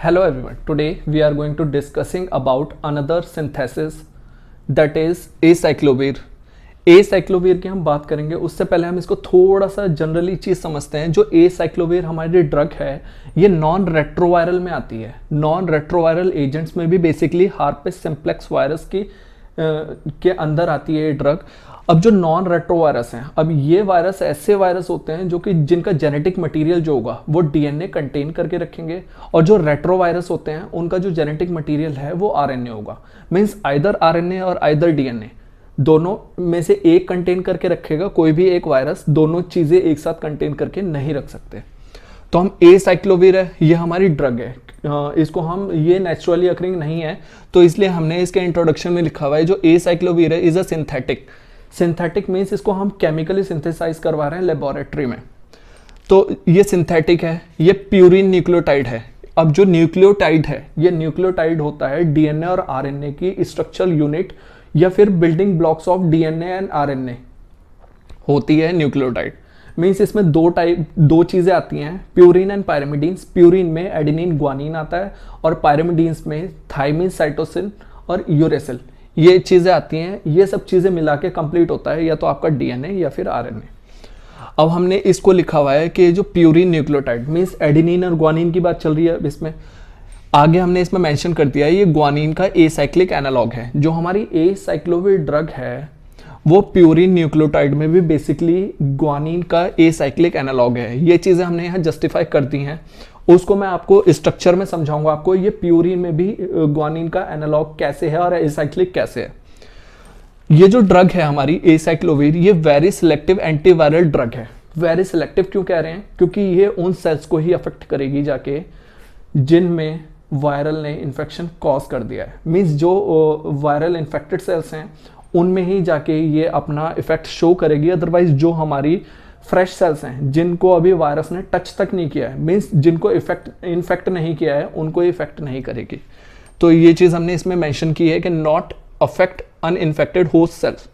Hello everyone. Today we are going to discussing about another synthesis that is acyclovir. Acyclovir की हम बात करेंगे, उससे पहले हम इसको थोड़ा सा जनरली चीज़ समझते हैं। जो एसाइक्लोविर हमारी ड्रग है ये नॉन रेट्रोवायरल में आती है। नॉन रेट्रोवायरल एजेंट्स में भी बेसिकली हार्पेस सिम्प्लेक्स वायरस की के अंदर आती है ये ड्रग। अब जो नॉन रेट्रोवायरस हैं, अब ये वायरस ऐसे वायरस होते हैं जो कि जिनका जेनेटिक मटेरियल जो होगा वो डीएनए कंटेन करके रखेंगे, और जो रेट्रोवायरस होते हैं उनका जो जेनेटिक मटेरियल है वो आरएनए होगा। मीन्स आइदर आरएनए और आइदर डीएनए, दोनों में से एक कंटेन करके रखेगा। कोई भी एक वायरस दोनों चीज़ें एक साथ कंटेन करके नहीं रख सकते। तो हम एसाइक्लोविर है, ये हमारी ड्रग है। इसको हम, ये नेचुरली अकरिंग नहीं है तो इसलिए हमने इसके इंट्रोडक्शन में लिखा हुआ है जो एसाइक्लोविर है is a synthetic. Synthetic means इसको हम केमिकली सिंथेसाइज करवा रहे हैं लेबोरेटरी में, तो ये सिंथेटिक है। ये प्यूरिन न्यूक्लियोटाइड है। अब जो न्यूक्लियोटाइड है, ये न्यूक्लियोटाइड होता है डीएनए और आरएनए की स्ट्रक्चरल यूनिट या फिर building blocks of DNA and RNA होती है न्यूक्लियोटाइड। मीन्स इसमें दो चीज़ें आती हैं, प्यूरिन एंड पायरिमिडीन्स। प्यूरिन में एडेनिन ग्वानिन आता है और पायरिमिडीन्स में थायमिन, साइटोसिन और यूरेसिल, ये चीज़ें आती हैं। ये सब चीज़ें मिला के कंप्लीट होता है या तो आपका डीएनए या फिर आरएनए। अब हमने इसको लिखा हुआ है कि जो प्यूरिन न्यूक्लियोटाइड मीन्स एडेनिन और ग्वानिन की बात चल रही है। अब इसमें आगे हमने इसमें मेंशन कर दिया है ये ग्वानिन का एसाइक्लिक एनालॉग है। जो हमारी एसाइक्लोविर ड्रग है वो प्यूरिन न्यूक्लियोटाइड में भी बेसिकली ग्वानिन का एसाइक्लिक एनालॉग है। ये चीज़ें हमने यहाँ जस्टिफाई कर दी हैं, उसको मैं आपको स्ट्रक्चर में समझाऊंगा। आपको ये प्यूरिन में भी ग्वानिन का एनालॉग कैसे है और एसाइक्लिक कैसे है। ये जो ड्रग है हमारी एसाइक्लोविर, ये वेरी सिलेक्टिव एंटीवायरल ड्रग है। वेरी सिलेक्टिव क्यों कह रहे हैं? क्योंकि ये उन सेल्स को ही अफेक्ट करेगी जाके जिनमें वायरल ने इन्फेक्शन कॉज कर दिया है। मीन्स जो वायरल इन्फेक्टेड सेल्स हैं उनमें ही जाके ये अपना इफेक्ट शो करेगी। अदरवाइज जो हमारी फ्रेश सेल्स हैं जिनको अभी वायरस ने टच तक नहीं किया है, मीन्स जिनको इन्फेक्ट नहीं किया है, उनको इफेक्ट नहीं करेगी। तो ये चीज़ हमने इसमें मेंशन की है कि not affect uninfected host cells.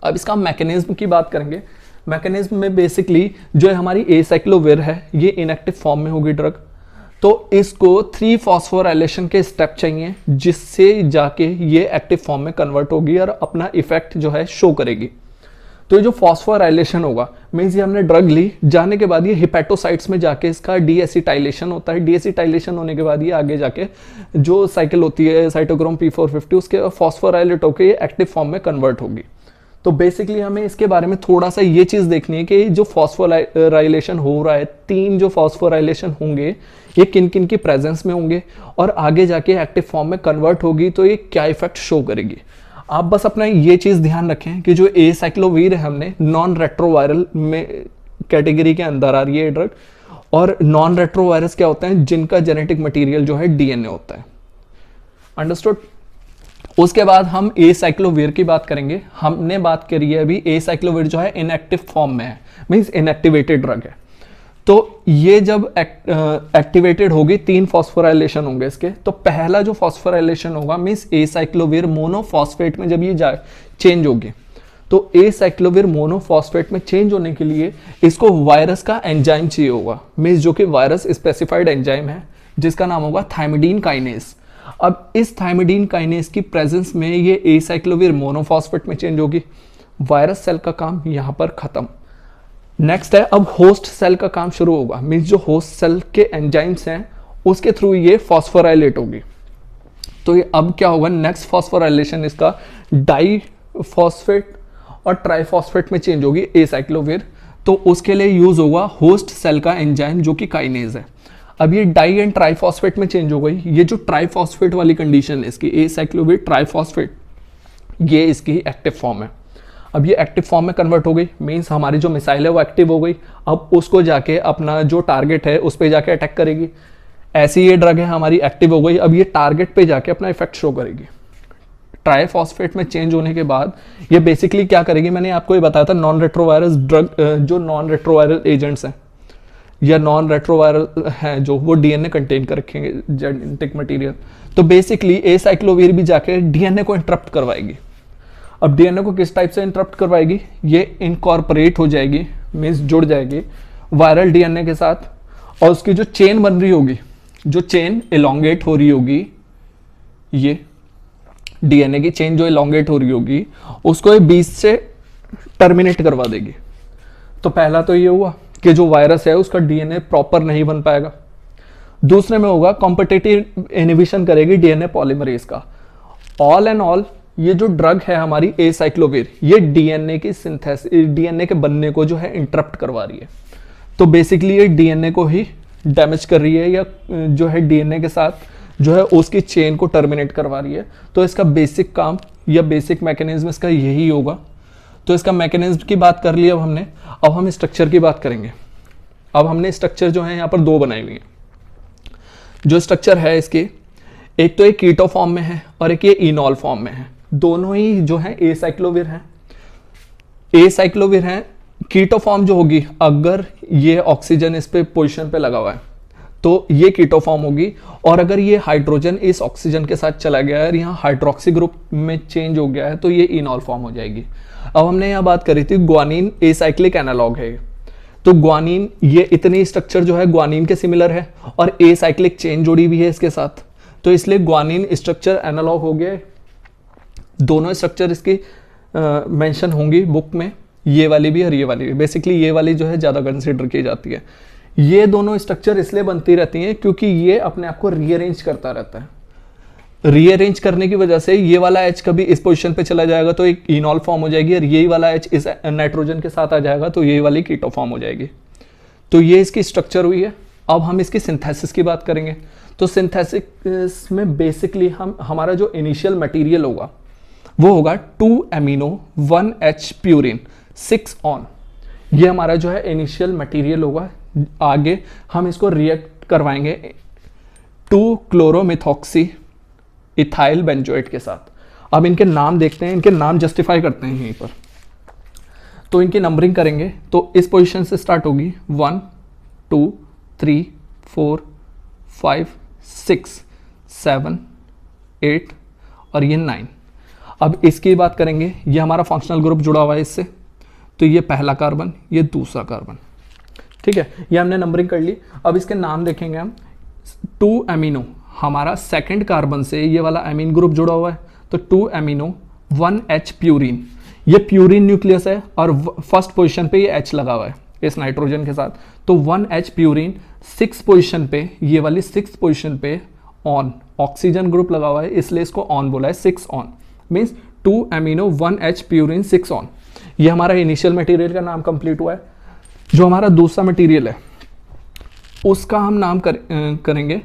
अब इसका मैकेनिज्म की बात करेंगे। मैकेनिज्म में बेसिकली जो हमारी एसाइक्लोविर है ये इनएक्टिव फॉर्म में होगी ड्रग, तो इसको 3 फॉस्फोराइलेशन के स्टेप चाहिए जिससे जाके ये एक्टिव फॉर्म में कन्वर्ट होगी और अपना इफेक्ट जो है शो करेगी। तो ये जो फॉस्फोराइलेशन होगा मीन्स ये हमने ड्रग ली, जाने के बाद ये हिपेटोसाइट्स में जाके इसका डीएसिटाइलेशन होता है। डीएसिटाइलेशन होने के बाद ये आगे जाके जो साइकिल होती है साइटोक्रोम P450 उसके फॉस्फोराइलेट होकर ये एक्टिव फॉर्म में कन्वर्ट होगी। तो बेसिकली हमें इसके बारे में थोड़ा सा ये चीज़ देखनी है कि जो फॉस्फोराइलेशन हो रहा है, 3 जो फॉस्फोराइलेशन होंगे ये किन किन की प्रेजेंस में होंगे और आगे जाके एक्टिव फॉर्म में कन्वर्ट होगी तो ये क्या इफेक्ट शो करेगी। आप बस अपना ये चीज़ ध्यान रखें कि जो एसाइक्लोविर है हमने नॉन रेट्रोवायरल में कैटेगरी के अंदर आ रही है ड्रग, और नॉन रेट्रोवायरस क्या होता है? जिनका जेनेटिक मटीरियल जो है डीएनए होता है। अंडरस्टूड? उसके बाद हम एसाइक्लोविर की बात करेंगे। हमने बात करी है अभी एसाइक्लोविर जो है इनएक्टिव फॉर्म में है, मीन्स इनएक्टिवेटेड ड्रग है। तो ये जब एक्टिवेटेड होगी 3 फॉस्फोराइलेशन होंगे इसके। तो पहला जो फॉस्फोराइलेशन होगा मीन्स एसाइक्लोविर मोनोफॉस्फेट में जब ये चेंज होगी, तो एसाइक्लोविर मोनोफॉस्फेट में चेंज होने के लिए इसको वायरस का एंजाइम चाहिए होगा, मीन्स जो कि वायरस स्पेसिफाइड एंजाइम है जिसका नाम होगा थायमिडीन काइनेज। अब इस थायमिडीन काइनेज की प्रेजेंस में ये एसाइक्लोविर मोनोफॉस्फेट में चेंज होगी। वायरस सेल का काम यहाँ पर खत्म। नेक्स्ट है अब होस्ट सेल का काम शुरू होगा, मीन्स जो होस्ट सेल के एंजाइम्स हैं उसके थ्रू ये फॉस्फोराइलेट होगी। तो ये अब क्या होगा? नेक्स्ट फॉस्फोराइलेशन इसका डाईफॉस्फेट और ट्राईफॉस्फेट में चेंज होगी एसाइक्लोविर। तो उसके लिए यूज होगा होस्ट सेल का एंजाइम जो कि काइनेज है। अब ये डाई एंड ट्राईफॉस्फेट में चेंज हो गई। ये जो ट्राईफॉस्फेट वाली कंडीशन है इसकी एसाइक्लोविर ट्राईफॉस्फेट, ये इसकी एक्टिव फॉर्म है। अब ये एक्टिव फॉर्म में कन्वर्ट हो गई, मीन्स हमारी जो मिसाइल है वो एक्टिव हो गई। अब उसको जाके अपना जो टारगेट है उस पर जाके अटैक करेगी। ऐसी ये ड्रग है हमारी एक्टिव हो गई, अब ये टारगेट पे जाके अपना इफेक्ट शो करेगी। ट्राईफॉस्फेट में चेंज होने के बाद ये बेसिकली क्या करेगी? मैंने आपको ये बताया था नॉन रेट्रोवायरस ड्रग, जो नॉन रेट्रोवायरल एजेंट्स हैं या नॉन रेट्रोवायरल हैं जो वो डीएनए कंटेन कर रखेंगे जेनेटिक मटेरियल। तो बेसिकली एसाइक्लोविर भी जाके डीएनए को इंटरप्ट करवाएगी। अब डीएनए को किस टाइप से इंटरप्ट करवाएगी? ये इनकॉर्पोरेट हो जाएगी, मीन्स जुड़ जाएगी वायरल डीएनए के साथ, और उसकी जो चेन बन रही होगी जो चेन इलोंगेट हो रही होगी, ये डीएनए की चेन जो इलोंगेट हो रही होगी उसको ये बीच से टर्मिनेट करवा देगी। तो पहला तो ये हुआ कि जो वायरस है उसका डीएनए प्रॉपर नहीं बन पाएगा। दूसरे में होगा कॉम्पिटिटिव इनहिबिशन करेगी डीएनए पॉलीमरेज का। ऑल एंड ऑल ये जो ड्रग है हमारी एसाइक्लोविर, ये डीएनए की सिंथेसिस, डीएनए के बनने को जो है इंटरप्ट करवा रही है। तो बेसिकली ये डीएनए को ही डैमेज कर रही है, या जो है डीएनए के साथ जो है उसकी चेन को टर्मिनेट करवा रही है। तो इसका बेसिक काम या बेसिक मैकेनिज्म इसका यही होगा। तो इसका मैकेनिज्म की बात कर ली अब हमने, अब हम स्ट्रक्चर की बात करेंगे। अब हमने स्ट्रक्चर जो है यहाँ पर दो बनाई हुई है। जो स्ट्रक्चर है इसकी, एक तो एक कीटो फॉर्म में है और एक ये इनॉल फॉर्म में है। दोनों ही जो है एसाइक्लोविर हैं। एसाइक्लोविर हैं। कीटो फॉर्म जो होगी, अगर ये ऑक्सीजन इस पे पोजीशन पे लगा हुआ है तो ये कीटो फॉर्म होगी, और अगर ये हाइड्रोजन इस ऑक्सीजन के साथ चला गया है और यहाँ हाइड्रोक्सी ग्रुप में चेंज हो गया है तो ये इनॉल फॉर्म हो जाएगी। अब हमने यहाँ बात करी थी ग्वानिन एसाइक्लिक एनालॉग है। तो ग्वानिन, ये इतनी स्ट्रक्चर जो है ग्वानिन के सिमिलर है और एसाइक्लिक चेन जुड़ी हुई है इसके साथ, तो इसलिए ग्वानिन स्ट्रक्चर एनालॉग हो गए। दोनों स्ट्रक्चर इसकी मेंशन होंगी बुक में, ये वाली भी और ये वाली भी। बेसिकली ये वाली जो है ज़्यादा कंसिडर की जाती है। ये दोनों स्ट्रक्चर इसलिए बनती रहती हैं क्योंकि ये अपने आप को रीअरेंज करता रहता है। रीअरेंज करने की वजह से ये वाला H कभी इस पोजीशन पे चला जाएगा तो एक इनॉल फॉर्म हो जाएगी, और यही वाला H इस नाइट्रोजन के साथ आ जाएगा तो यही वाली कीटो फॉर्म हो जाएगी। तो ये इसकी स्ट्रक्चर हुई है। अब हम इसकी सिंथेसिस की बात करेंगे। तो सिंथेसिस में बेसिकली हमारा जो इनिशियल मटेरियल होगा वो होगा 2 अमीनो 1H प्यूरिन 6 ऑन। ये हमारा जो है इनिशियल मटेरियल होगा। आगे हम इसको रिएक्ट करवाएंगे 2 क्लोरोमिथॉक्सी इथाइल बेंजोएट के साथ। अब इनके नाम देखते हैं, इनके नाम जस्टिफाई करते हैं यहीं पर। तो इनकी नंबरिंग करेंगे तो इस पोजीशन से स्टार्ट होगी 1 2 3 4 5 6 7 8 और ये 9। अब इसकी बात करेंगे, ये हमारा फंक्शनल ग्रुप जुड़ा हुआ है इससे, तो ये पहला कार्बन, ये दूसरा कार्बन। ठीक है, ये हमने नंबरिंग कर ली। अब इसके नाम देखेंगे हम। 2 अमीनो, हमारा सेकंड कार्बन से ये वाला अमीन ग्रुप जुड़ा हुआ है, तो 2 अमीनो 1H प्यूरिन। ये प्यूरिन न्यूक्लियस है और फर्स्ट पोजीशन पे ये H लगा हुआ है इस नाइट्रोजन के साथ, तो 1H प्यूरिन 6 पोजीशन पे, ये वाली 6 पोजीशन पे ऑन, ऑक्सीजन ग्रुप लगा हुआ है इसलिए इसको ऑन बोला है। 6 on means 2 amino 1H purine 6 on. ये हमारा इनिशियल मटेरियल का नाम कंप्लीट हुआ है। जो हमारा दूसरा मटेरियल है उसका हम नाम करेंगे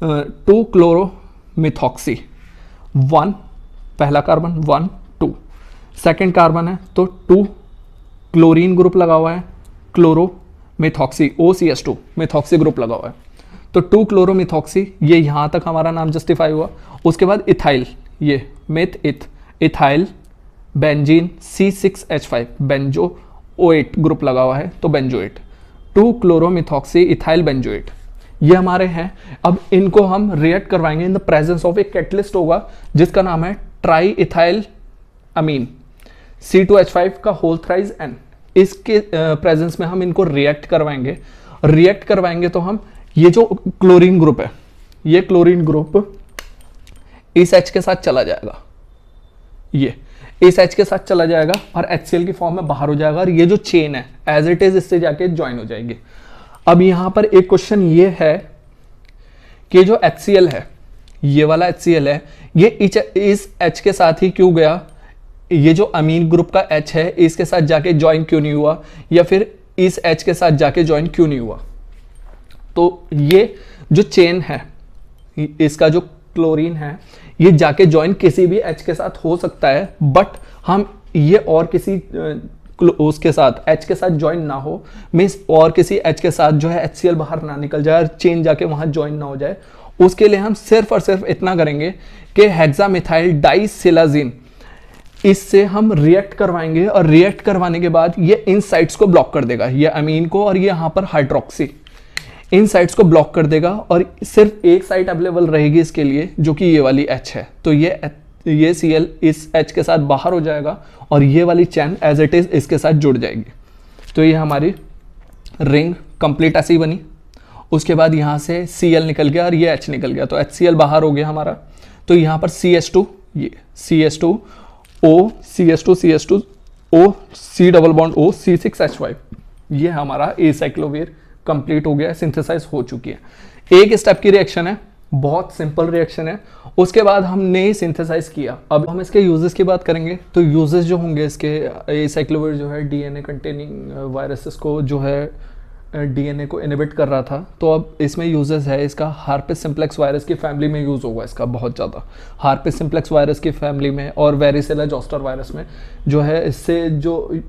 2 क्लोरोमिथॉक्सी 1, पहला कार्बन 1 2, सेकेंड कार्बन है तो 2 क्लोरीन ग्रुप लगा हुआ है, क्लोरोमिथॉक्सी OCH2 मिथॉक्सी ग्रुप लगा हुआ है, तो 2 क्लोरोमिथॉक्सी। ये यहाँ तक हमारा नाम जस्टिफाई हुआ। उसके बाद इथाइल, ये meth ethyl benzene C6H5 benzo O8 group लगा हुआ है तो बेंजोएट, 2 क्लोरोमिथॉक्सी इथाइल बेंजोएट ये हमारे हैं। अब इनको हम रिएक्ट करवाएंगे इन द प्रेजेंस ऑफ एक कैटलिस्ट होगा जिसका नाम है ट्राई इथाइल अमीन C2H5 का होल थ्राइज N। इसके प्रेजेंस में हम इनको रिएक्ट करवाएंगे तो हम ये जो क्लोरीन ग्रुप है, ये क्लोरीन ग्रुप इस H के साथ चला जाएगा, ये इस H के साथ चला जाएगा और HCl की फॉर्म में बाहर हो जाएगा, और ये जो चेन है एज इट इज इससे जाके ज्वाइन हो जाएगी। अब यहाँ पर एक क्वेश्चन ये है कि जो HCl है, ये वाला HCl है, ये इस H के साथ ही क्यों गया? ये जो अमीन ग्रुप का H है इसके साथ जाके ज्वाइन क्यों नहीं हुआ, या फिर इस H के साथ जाके ज्वाइन क्यों नहीं हुआ? तो ये जो चेन है, इसका जो क्लोरीन है, ये जाके ज्वाइन किसी भी H के साथ हो सकता है, बट हम ये और किसी उसके साथ H के साथ ज्वाइन ना हो, मीन्स और किसी H के साथ जो है HCl बाहर ना निकल जाए और चेन जाके वहां ज्वाइन ना हो जाए, उसके लिए हम सिर्फ और सिर्फ इतना करेंगे कि हेक्सामिथाइल डाइसिलाजीन, इससे हम रिएक्ट करवाएंगे, और रिएक्ट करवाने के बाद ये इन साइट्स को ब्लॉक कर देगा, ये अमीन को, और ये यहाँ पर हाइड्रोक्सी इन साइट्स को ब्लॉक कर देगा, और सिर्फ एक साइट अवेलेबल रहेगी इसके लिए जो कि ये वाली H है। तो ये Cl इस H के साथ बाहर हो जाएगा और ये वाली चैन एज इट इज इसके साथ जुड़ जाएगी। तो ये हमारी रिंग कंप्लीट ऐसी बनी। उसके बाद यहाँ से Cl निकल गया और ये H निकल गया, तो HCl बाहर हो गया हमारा। तो यहाँ पर CH2, ये CH2O, CH2O, C double bond O, C6H5, ये हमारा एसाइक्लोवीर कंप्लीट हो गया है, सिंथेसाइज हो चुकी है। एक स्टेप की रिएक्शन है, बहुत सिंपल रिएक्शन है। उसके बाद हमने सिंथेसाइज किया। अब हम इसके यूजेस की बात करेंगे। तो यूजेस जो होंगे इसके, एसाइक्लोवीर जो है डीएनए कंटेनिंग वायरसेस को जो है डीएनए को इनहिबिट कर रहा था। तो अब इसमें यूजेस है इसका, हार्पिस सिम्प्लेक्स वायरस की फैमिली में यूज़ होगा इसका बहुत ज़्यादा, हार्पिस सिम्प्लेक्स वायरस की फैमिली में और वेरिसेला जोस्टर वायरस में जो है, इससे जो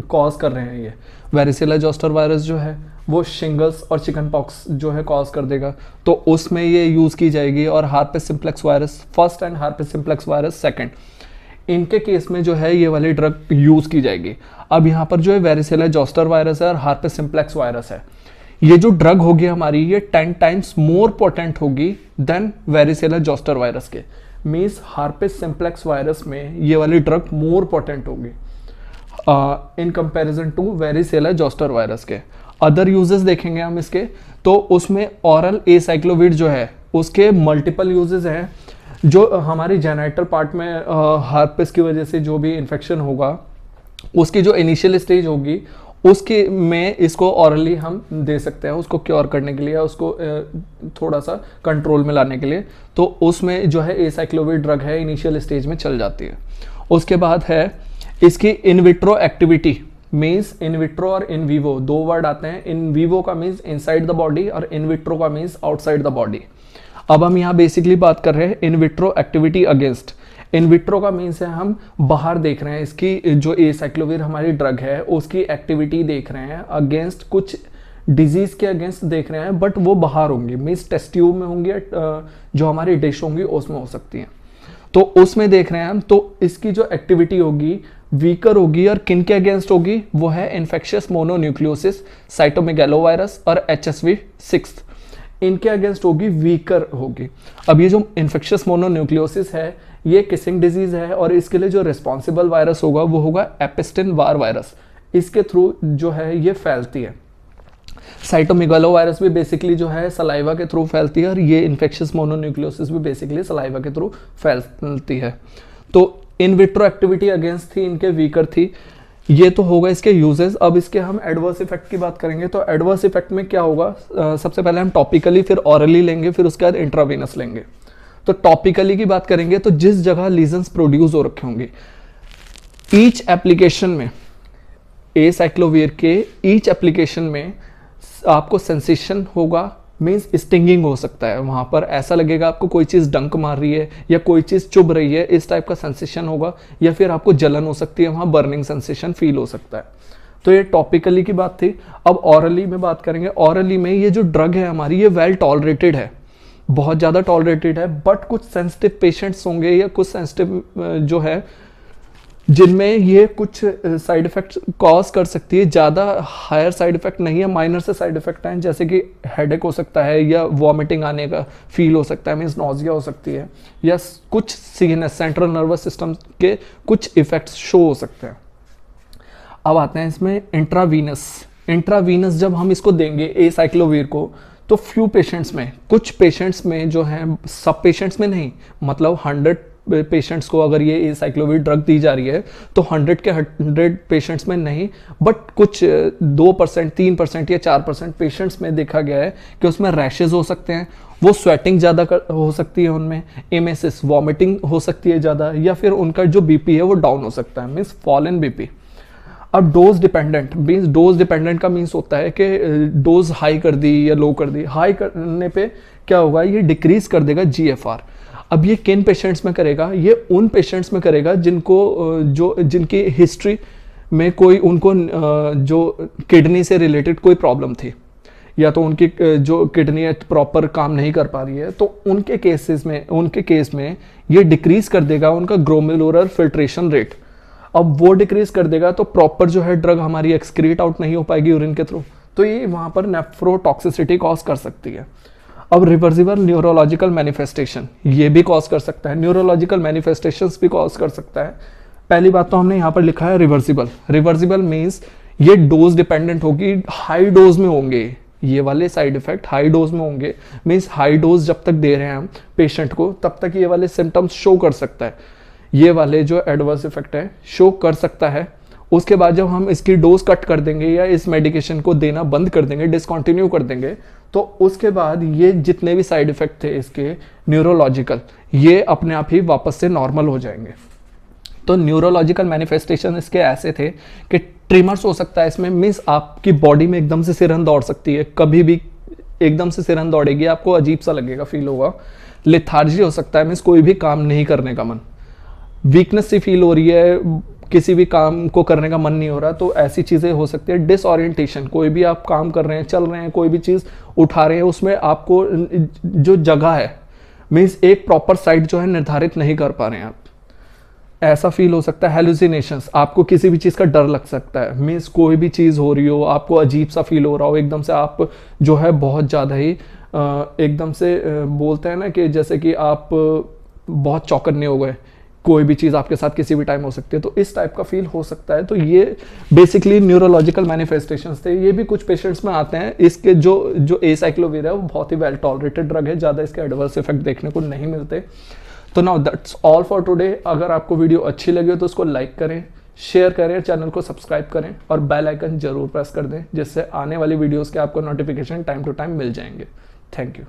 कॉज कर रहे हैं ये वेरिसेला जोस्टर वायरस जो है वो शिंगल्स और चिकन पॉक्स जो है कॉज कर देगा, तो उसमें ये यूज़ की जाएगी। और हार्पिस simplex virus first and हार्पिस simplex virus second, इनके केस में जो है ये वाली ड्रग यूज़ की जाएगी। अब यहाँ पर जो है वेरिसेला जोस्टर वायरस है और हार्पिस सिम्प्लेक्स वायरस है, ये जो ड्रग होगी हमारी ये 10 टाइम्स मोर पोटेंट होगी देन वेरिसेला जोस्टर वायरस के। मीन्स हार्पिस सिम्प्लेक्स वायरस में ये वाली ड्रग मोर पोटेंट होगी in comparison to varicella zoster virus के। अदर यूजेस देखेंगे हम इसके, तो उसमें ऑरल एसाइक्लोविर जो है उसके मल्टीपल यूजेस हैं। जो हमारी जेनाइटल पार्ट में हार्पिस की वजह से जो भी इन्फेक्शन होगा उसकी जो इनिशियल स्टेज होगी उसके में इसको ऑरली हम दे सकते हैं उसको क्योर करने के लिए, उसको थोड़ा सा कंट्रोल में लाने के लिए। तो उसमें जो है एसाइक्लोविर ड्रग है इनिशियल स्टेज में चल जाती है। उसके बाद है इसकी in vitro activity, means in vitro और इन वीवो दो वर्ड आते हैं। इन वीवो का मीन्स इनसाइड द बॉडी और इन विट्रो का मीन्स आउटसाइड द बॉडी। अब हम यहाँ बेसिकली बात कर रहे हैं in vitro activity against. In vitro का मीन्स है हम बाहर देख रहे हैं इसकी जो एसाइक्लोविर हमारी ड्रग है उसकी एक्टिविटी देख रहे हैं अगेंस्ट, कुछ डिजीज के अगेंस्ट देख रहे हैं, बट वो बाहर होंगी, मीन्स टेस्ट ट्यूब में होंगी, जो हमारी डिश होंगी उसमें हो सकती हैं, तो उसमें देख रहे हैं हम। तो इसकी जो एक्टिविटी होगी वीकर होगी और किन के अगेंस्ट होगी, वो है इन्फेक्शियस मोनोन्यूक्लियोसिस, साइटोमेगालोवायरस और HSV6, इनके अगेंस्ट होगी, वीकर होगी। अब ये जो इन्फेक्शियस मोनोन्यूक्लियोसिस है ये किसिंग डिजीज है और इसके लिए जो रिस्पॉन्सिबल वायरस होगा वो होगा एपिस्टिन वार वायरस, इसके थ्रू जो है ये फैलती है। साइटोमेगालो वायरस भी बेसिकली जो है सलाइवा के थ्रू फैलती है और ये इन्फेक्शियस मोनोन्यूक्लियोसिस भी बेसिकली सलाइवा के थ्रू फैलती है। तो इन विट्रो एक्टिविटी अगेंस्ट थी, इनके वीकर थी। ये तो होगा इसके यूजेस। अब इसके हम एडवर्स इफेक्ट की बात करेंगे। तो एडवर्स इफेक्ट में क्या होगा, सबसे पहले हम टॉपिकली फिर ऑरली लेंगे, फिर उसके बाद इंट्रावेनस लेंगे। तो टॉपिकली की बात करेंगे तो जिस जगह लीजन्स प्रोड्यूस हो रखे होंगे ईच एप्लीकेशन में, एसाइक्लोविर के ईच एप्लीकेशन में आपको सेंसेशन होगा, मीन्स स्टिंगिंग हो सकता है, वहां पर ऐसा लगेगा आपको कोई चीज़ डंक मार रही है या कोई चीज़ चुभ रही है, इस टाइप का सेंसेशन होगा, या फिर आपको जलन हो सकती है, वहां बर्निंग सेंसेशन फील हो सकता है। तो ये टॉपिकली की बात थी। अब ऑरली में बात करेंगे। ऑरली में ये जो ड्रग है हमारी ये वेल टॉलरेटेड है, बहुत ज़्यादा टॉलरेटेड है, बट कुछ सेंसिटिव पेशेंट्स होंगे या कुछ सेंसिटिव जो है जिनमें ये कुछ साइड इफेक्ट्स कॉज कर सकती है। ज़्यादा हायर साइड इफेक्ट नहीं है, माइनर से साइड इफेक्ट हैं, जैसे कि हेडेक हो सकता है या वॉमिटिंग आने का फील हो सकता है, मीन्स नॉजिया हो सकती है, या कुछ सीएनएस सेंट्रल नर्वस सिस्टम के कुछ इफेक्ट्स शो हो सकते हैं। अब आते हैं इसमें इंट्रावीनस। इंट्रावीनस जब हम इसको देंगे एसाइक्लोविर को, तो फ्यू पेशेंट्स में, कुछ पेशेंट्स में जो है, सब पेशेंट्स में नहीं, मतलब 100 पेशेंट्स को अगर ये एसाइक्लोविर ड्रग दी जा रही है तो 100 के 100 पेशेंट्स में नहीं, बट कुछ 2%, 3% या 4% पेशेंट्स में देखा गया है कि उसमें रैशेज हो सकते हैं, वो स्वेटिंग ज़्यादा हो सकती है, उनमें एमेसिस वॉमिटिंग हो सकती है ज़्यादा, या फिर उनका जो बीपी है वो डाउन हो सकता है, मीन्स फॉल इन बीपी। अब dose dependent, means dose dependent का मीन्स होता है कि डोज हाई कर दी या लो कर दी। हाई करने पे क्या होगा, ये डिक्रीज कर देगा GFR। अब ये किन पेशेंट्स में करेगा, ये उन पेशेंट्स में करेगा जिनको जिनकी हिस्ट्री में कोई उनको जो किडनी से रिलेटेड कोई प्रॉब्लम थी, या तो उनकी जो किडनी प्रॉपर काम नहीं कर पा रही है, तो उनके केस में ये डिक्रीज कर देगा उनका ग्लोमेरुलर फिल्ट्रेशन रेट। अब वो डिक्रीज कर देगा तो प्रॉपर जो है ड्रग हमारी एक्सक्रीट आउट नहीं हो पाएगी यूरिन के थ्रू, तो ये वहाँ पर नेफ्रोटॉक्सिसिटी कॉज कर सकती है। अब रिवर्सिबल न्यूरोलॉजिकल मैनिफेस्टेशन ये भी कॉज कर सकता है, न्यूरोलॉजिकल मैनिफेस्टेशंस भी कॉज कर सकता है। पहली बात तो हमने यहाँ पर लिखा है रिवर्सिबल। रिवर्सिबल मीन्स ये डोज डिपेंडेंट होगी, हाई डोज में होंगे ये वाले साइड इफेक्ट हाई डोज में होंगे, मीन्स हाई डोज जब तक दे रहे हैं हम पेशेंट को तब तक ये वाले सिम्टम्स शो कर सकता है, ये वाले जो एडवर्स इफेक्ट है शो कर सकता है। उसके बाद जब हम इसकी डोज कट कर देंगे या इस मेडिकेशन को देना बंद कर देंगे, डिसकंटिन्यू कर देंगे, तो उसके बाद ये जितने भी साइड इफेक्ट थे इसके न्यूरोलॉजिकल, ये अपने आप ही वापस से नॉर्मल हो जाएंगे। तो न्यूरोलॉजिकल मैनिफेस्टेशन इसके ऐसे थे कि ट्रिमर्स हो सकता है इसमें, मीन्स आपकी बॉडी में एकदम से सिरहन दौड़ सकती है, कभी भी एकदम से सिरहन दौड़ेगी, आपको अजीब सा लगेगा, फील होगा। लेथार्जी हो सकता है, मीन्स कोई भी काम नहीं करने का मन, वीकनेस सी फील हो रही है, किसी भी काम को करने का मन नहीं हो रहा, तो ऐसी चीज़ें हो सकती है। डिसओरिएंटेशन, कोई भी आप काम कर रहे हैं, चल रहे हैं, कोई भी चीज़ उठा रहे हैं, उसमें आपको जो जगह है, मीन्स एक प्रॉपर साइड जो है निर्धारित नहीं कर पा रहे हैं आप, ऐसा फील हो सकता है। हेलुसिनेशंस, आपको किसी भी चीज़ का डर लग सकता है, मीन्स कोई भी चीज़ हो रही हो, आपको अजीब सा फील हो रहा हो, एकदम से आप जो है बहुत ज़्यादा ही एकदम से बोलते हैं ना कि जैसे कि आप बहुत चौकन्ने हो गए, कोई भी चीज़ आपके साथ किसी भी टाइम हो सकती है, तो इस टाइप का फील हो सकता है। तो ये बेसिकली न्यूरोलॉजिकल मैनिफेस्टेशंस थे, ये भी कुछ पेशेंट्स में आते हैं। इसके जो एसाइक्लोविर है वो बहुत ही वेल टॉलरेटेड ड्रग है, ज़्यादा इसके एडवर्स इफेक्ट देखने को नहीं मिलते। तो now that's all for today. अगर आपको वीडियो अच्छी लगी हो तो उसको लाइक करें, शेयर करें, चैनल को सब्सक्राइब करें और बेल आइकन जरूर प्रेस कर दें, जिससे आने वाली वीडियोस के आपको नोटिफिकेशन टाइम टू टाइम मिल जाएंगे। Thank you.